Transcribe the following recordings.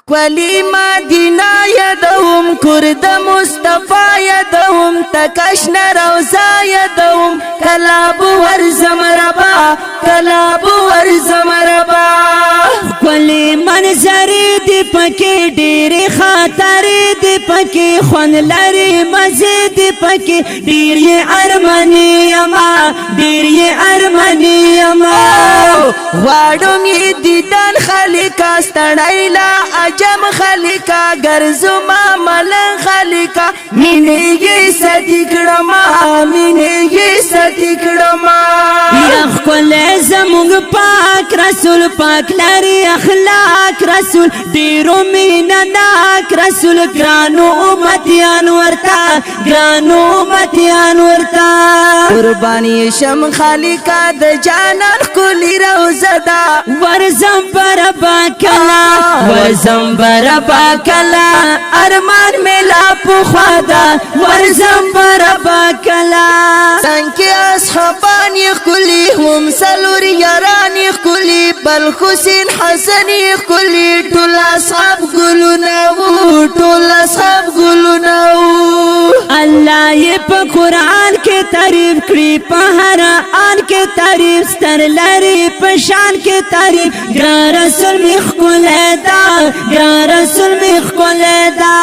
ولی مدینه یدوم کرد مصطفی یدوم تکشن روزا یدوم کلاب ورزم ربا کلاب ورزم ربا ولی منظر دی پکی ډیر خاطر دی پکی خون لري مزه دی پکی ډیر یې ارمانی یما ډیر یې ارمانی یما غواړم یې دیدن خالقا ستړی لا عجم خالقا ګرځما ملنګ خالقا مینې یې سدی کړما مینې یې سدی کړما یا خپل زموږ پاک رسول پاک لري اخلاق رسول ډیرو مینا ناک رسول ګرانو امتیان ورتا ګرانو امتیان ورتا قربانی شم خالقا د جانان کلی روزدا ورزم بربا کلا ورزم بربا کلا ارمان ملا پخوادا ورزم بربا کلا سنکی اصحابان کلی هم سلور یاران کلی بل حسین حسن کلی ټول اصحاب ګلونو ټول اصحاب ګلونو الله یې په قران کې تعریف کړی په هر ان کې تعریف ستر لري په شان کې تعریف ګران رسول مخ کولیدا ګران رسول مخ کولیدا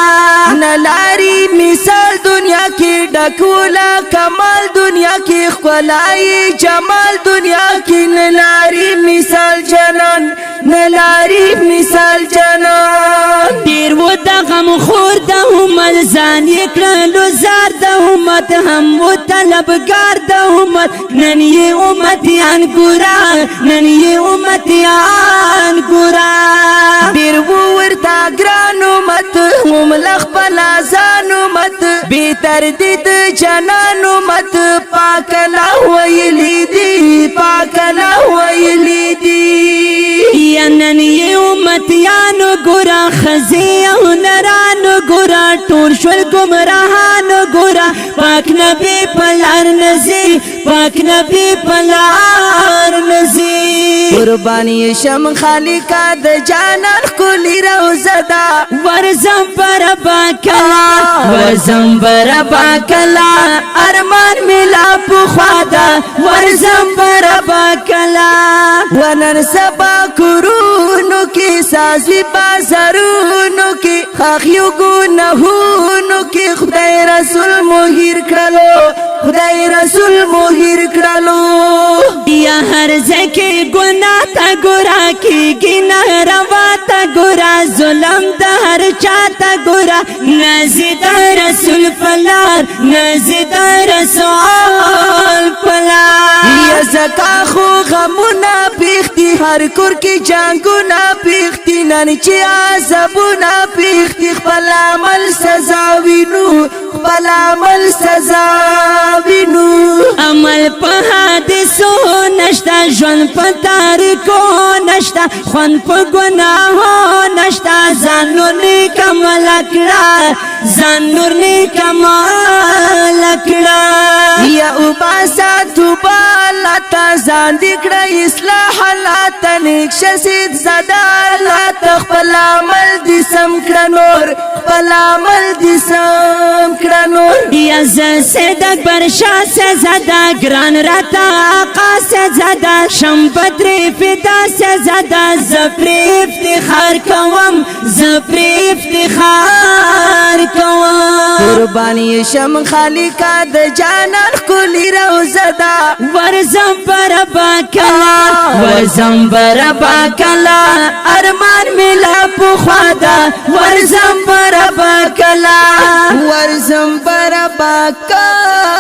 نلاری مثال دنیا کې ډکولا کمال دنیا کې خلای جمال دنیا کې نلاری مثال جنان نلاری مثال جنان ډیر و د غم خور د همت ځان یې کړلو زار د همت هم و طلبګار د همت نن یې امتیان ګورا نن یې امتیان ګورا ډیر ورتا ګرانو مت هم لخ پلا زانو مت بی تردید جنانو مت پاک الله ویلی دی پاک الله ویلی دی یا نن یې امتیانو ګورا خزی او نرانو ګورا ټول شول ګمراهانو ګورا پاک نبی پلار نزی پاک نبی پلار نزی قربانی شم خالقا د جانان کلی روزدا ورزم بربا کلا ورزم بربا کلا ارمان ملا پخوادا ورزم بربا کلا ونن سبا کرونو کی سازوی بازارونو کی خاخیو گناهونو کی خدای رسول مهیر کړلو خدای رسول مهیر کړلو یا هر ځکه ګناه تا ګورا کیږي نه روا تا ګورا ظلم د هر چا تا ګورا نزيد رسول پلار نزيد رسول پلار یا زکا خو غمونه پیختی هر کور کې جنگونه پیختی نن چې عذابونه پیختی خپل عمل سزا وینو خپل عمل سزا وینو عمل په حادثو نشتا ژوند په تاریکو نشتا خوند په ګناهو نشتا ځان نور نیک عمل کړه ځان نور نیک عمل کړه یا وباسا توبه لاتا ځان دې کړه اصلاح لاتا نیک شسید زدا لاتا خپل عمل دې سم کړه نور خپل عمل دې سم کړه نور یا زید اکبر شاه سے زدا ګران راتا آقا سے زدا شم بدر فدا سے زدا زفر افتخار کوم زفر افتخار کوم قربانی شم خالقا د جانان کلی روزدا ورزم بربا کلا ورزم بربا کلا ارمان ملا پخوادا ورزم بربا کلا ورزم بربا کلا